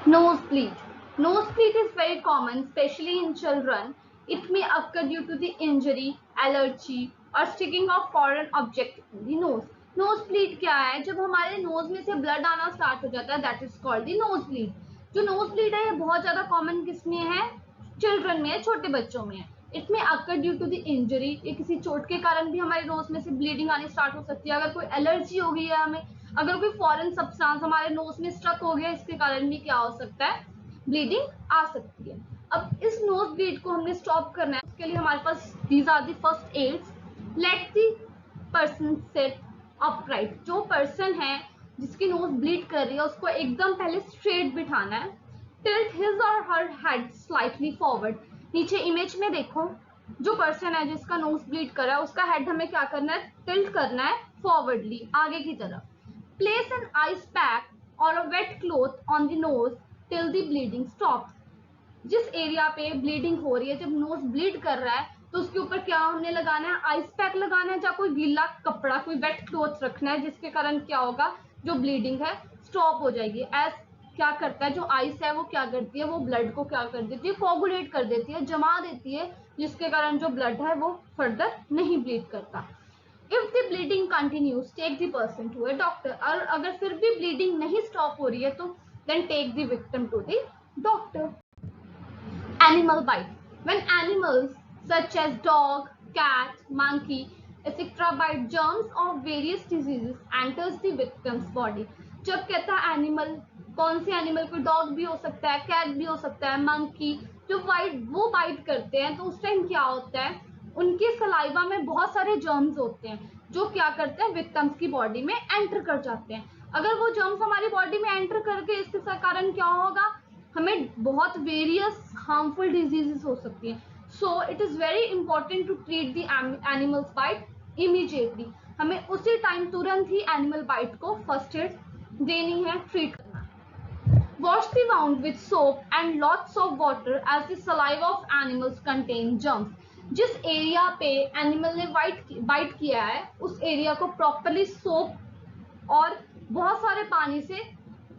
Nosebleed. Nosebleed is very common, especially in children. It may occur due to the injury, allergy, or sticking of foreign object in the nose. Nosebleed क्या है? जब हमारे knows में से blood आना start हो जाता है, दैट इज कॉल्ड द नोजब्लीड. जो नोजब्लीड है ये बहुत ज्यादा कॉमन किसमें है? चिल्ड्रन में है, छोटे बच्चों में है. इट में occur due to the injury, ये किसी चोट के कारण भी हमारे नोज में से ब्लीडिंग आनी स्टार्ट हो सकती है. अगर कोई एलर्जी हो गई है हमें, अगर कोई फॉरेन सब्सटेंस हमारे नोज में स्टक हो गया, इसके कारण भी क्या हो सकता है? ब्लीडिंग आ सकती है. अब इस नोज ब्लीड को हमने स्टॉप करना है, उसके लिए हमारे पास these are the first aids. Let the person sit upright. जो पर्सन है जिसकी नोज ब्लीड कर रही है उसको एकदम पहले स्ट्रेट बिठाना है. टिल्ट हिज और हर हेड स्लाइटली फॉरवर्ड. नीचे इमेज में देखो, जो पर्सन है जिसका नोज ब्लीड कर रहा है उसका हेड हमें क्या करना है? टिल्ट करना है फॉरवर्डली, आगे की तरफ. Place an ice pack or a wet cloth on the nose till the bleeding stops. जिस एरिया पे ब्लीडिंग हो रही है, जब नोज ब्लीड कर रहा है तो उसके ऊपर क्या हमने लगाना है? आइस पैक लगाना है, या कोई गीला कपड़ा, कोई वेट क्लॉथ रखना है, जिसके कारण क्या होगा? जो ब्लीडिंग है स्टॉप हो जाएगी. एज क्या करता है, जो आइस है वो क्या करती है? वो ब्लड को क्या कर देती है? कोगुलेट कर देती है, जमा देती है, जिसके कारण जो ब्लड है वो फर्दर नहीं ब्लीड करता. If the bleeding continues, take the person to a doctor. और अगर फिर भी ब्लीडिंग नहीं स्टॉप हो रही है तो then take the victim to the doctor. Animal bite. When animals such as dog, cat, monkey, etc. bite, germs of various diseases enters the victim's body. जब कहता है एनिमल, कौन से एनिमल? को डॉग भी हो सकता है, कैट भी हो सकता है, मंकी. जो वो बाइट करते हैं तो उस टाइम क्या होता है? उनके सलाइवा में बहुत सारे जर्म्स होते हैं जो क्या करते हैं? विक्टिम्स की बॉडी में एंटर कर जाते हैं. अगर वो जर्म्स हमारी बॉडी में एंटर करके, इसके कारण क्या होगा? हमें बहुत वेरियस हार्मफुल डिजीजेस हो सकती हैं. So it is very important to treat the animals bite immediately. हमें उसी टाइम तुरंत ही एनिमल बाइट को फर्स्ट एड देनी है, ट्रीट करना है. Wash the wound with soap and lots of water as the saliva of animals contain germs. जिस एरिया पे एनिमल ने बाइट किया है उस एरिया को प्रॉपरली सोप और बहुत सारे पानी से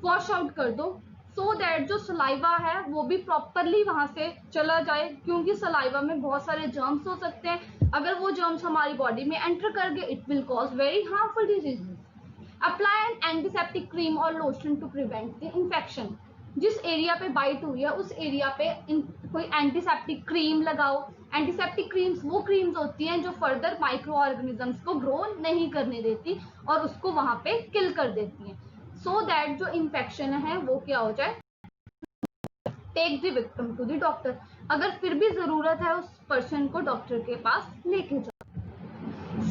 वॉश आउट कर दो, सो दैट जो सलाइवा है वो भी प्रॉपरली वहां से चला जाए, क्योंकि सलाइवा में बहुत सारे जर्म्स हो सकते हैं. अगर वो जर्म्स हमारी बॉडी में एंटर कर गए, it will cause very harmful diseases. Apply an antiseptic cream or lotion to prevent the infection. जिस एरिया पे बाइट हुई है उस एरिया पे कोई एंटीसेप्टिक क्रीम लगाओ. एंटीसेप्टिक क्रीम्स वो क्रीम्स होती हैं जो फर्दर माइक्रो ऑर्गेनिजम्स को ग्रो नहीं करने देती और उसको वहां पे किल कर देती हैं, सो दैट जो इन्फेक्शन है वो क्या हो जाए? Take the victim to the doctor. अगर फिर भी जरूरत है उस पर्सन को डॉक्टर के पास लेके जाओ.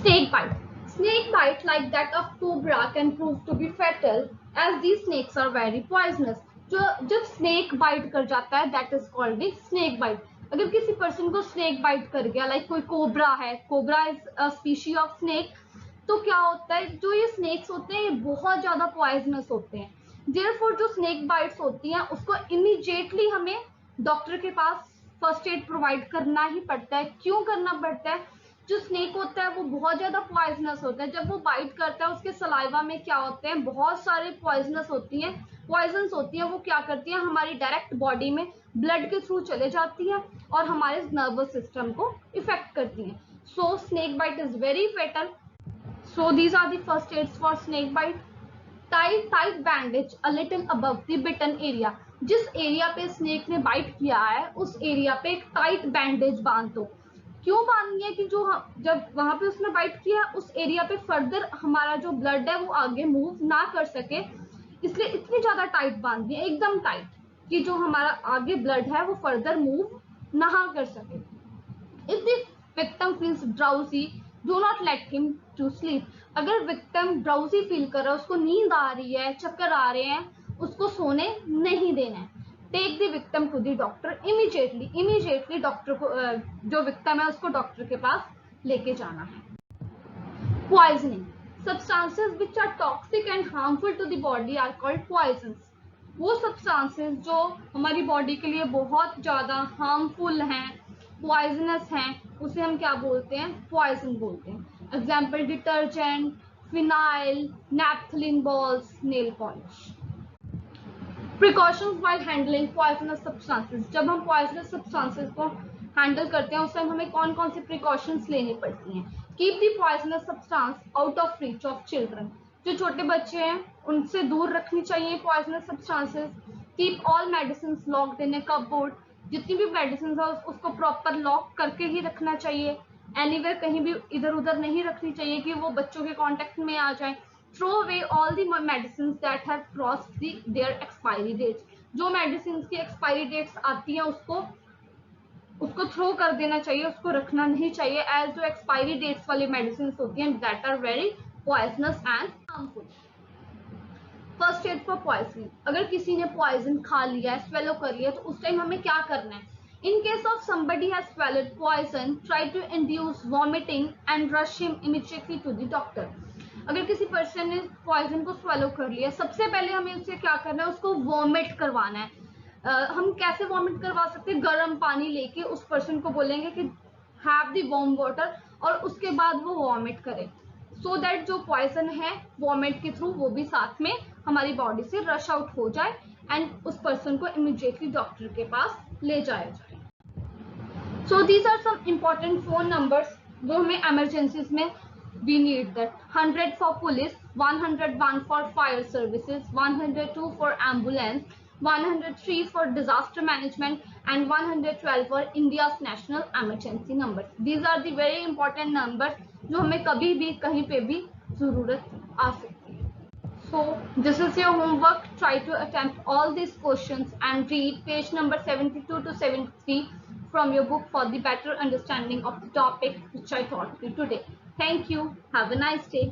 Snake bite. Snake bite like that of cobra can prove to be fatal as these snakes are very poisonous. जो जब स्नेक बाइट कर जाता है that is called the snake bite. अगर किसी पर्सन को स्नेक बाइट कर गया, लाइक कोई कोबरा है, cobra is a species of snake, तो क्या होता है? जो ये स्नेक्स होते हैं ये बहुत ज्यादा पॉइजनस होते हैं. देयरफॉर जो स्नेक बाइट्स होती हैं उसको इमीडिएटली हमें डॉक्टर के पास फर्स्ट एड प्रोवाइड करना ही पड़ता है. क्यों करना पड़ता है? जो स्नेक होता है वो बहुत ज्यादा पॉइजनस होता है. जब वो बाइट करता है उसके सलाइवा में क्या होते हैं? बहुत सारे पॉइजनस होती हैं, पॉइजन्स होती हैं. वो क्या करती हैं? हमारी डायरेक्ट बॉडी में ब्लड के थ्रू चले जाती हैं और हमारे नर्वस सिस्टम को इफेक्ट करती हैं. So snake bite is very fatal. So these are the first aids for snake bite. Tie tight bandage a little above the bitten area. जिस एरिया पे स्नेक ने बाइट किया है उस एरिया पे एक टाइट बैंडेज बांध दो. क्यों बांधनी है? कि जो जब वहां पे उसने बाइट किया उस एरिया पे फर्दर हमारा जो ब्लड है वो आगे मूव ना कर सके, इसलिए इतनी ज्यादा टाइट बांधनी है, एकदम टाइट, कि जो हमारा आगे ब्लड है वो फर्दर मूव ना कर सके. If the victim feels drowsy, do not let him to sleep. अगर victim drowsy feel कर रहा है, उसको नींद आ रही है, चक्कर आ रहे हैं, उसको सोने नहीं देना है. Take the victim to the doctor immediately. Immediately doctor को, जो victim है उसको डॉक्टर के पास लेके जाना है. Poisoning. Substances which are toxic and harmful to the body are called poisons. वो substances जो हमारी बॉडी के लिए बहुत ज्यादा हार्मफुल हैं, पॉइजनस हैं, उसे हम क्या बोलते हैं? पॉइजन बोलते हैं. Example detergent, phenyl, naphthalene balls, nail polish. Precautions while handling poisonous substances, जब हम पॉइजनस सब्सटेंसेस को हैंडल करते हैं उस टाइम हमें कौन कौन सी प्रिकॉशंस लेनी पड़ती हैं। Keep the poisonous substance out of reach of children, जो छोटे बच्चे हैं उनसे दूर रखनी चाहिए poisonous substances. Keep all medicine locked in A cupboard, जितनी भी मेडिसिन है उसको प्रॉपर लॉक करके ही रखना चाहिए। एनीवेयर कहीं भी इधर उधर नहीं रखनी चाहिए कि वो बच्चों के कांटेक्ट में आ जाए। Throw away all the medicine that have crossed their expiry dates, जो मेडिसिन की एक्सपायरी डेट्स आती हैं उसको थ्रो कर देना चाहिए, उसको रखना नहीं चाहिए, एज जो एक्सपायरी डेट्स वाली मेडिसिन होती हैं that are very poisonous and harmful. First aid for poisoning, अगर किसी ने पॉइजन खा लिया है, स्वेलो कर लिया, तो उस टाइम हमें क्या करना है। In case of somebody has swallowed poison, try to induce vomiting and rush him immediately to the doctor। अगर किसी पर्सन ने पॉइजन को स्वेलो कर लिया, सबसे पहले हमें उससे क्या करना है, उसको वॉमिट करवाना है। हम कैसे वॉमिट करवा सकते हैं, गर्म पानी लेके उस पर्सन को बोलेंगे कि हैव द वार्म वाटर, और उसके बाद वो वॉमिट करे, सो दैट जो पॉइजन है वॉमिट के थ्रू वो भी साथ में हमारी बॉडी से रश आउट हो जाए एंड उस पर्सन को इमीडिएटली डॉक्टर के पास ले जाया जाए। So these are some important phone numbers जो हमें इमरजेंसीज में we need that। 100 for police, 101 for fire services, 102 for ambulance, 103 for disaster management and 112 for India's national emergency numbers। These are the very important numbers जो हमें कभी भी कहीं पे भी जरूरत आ सकती है। So this is your homework, try to attempt all these questions and read page number 72 to 73 from your book for the better understanding of the topic which I taught you today। Thank you. Have a nice day.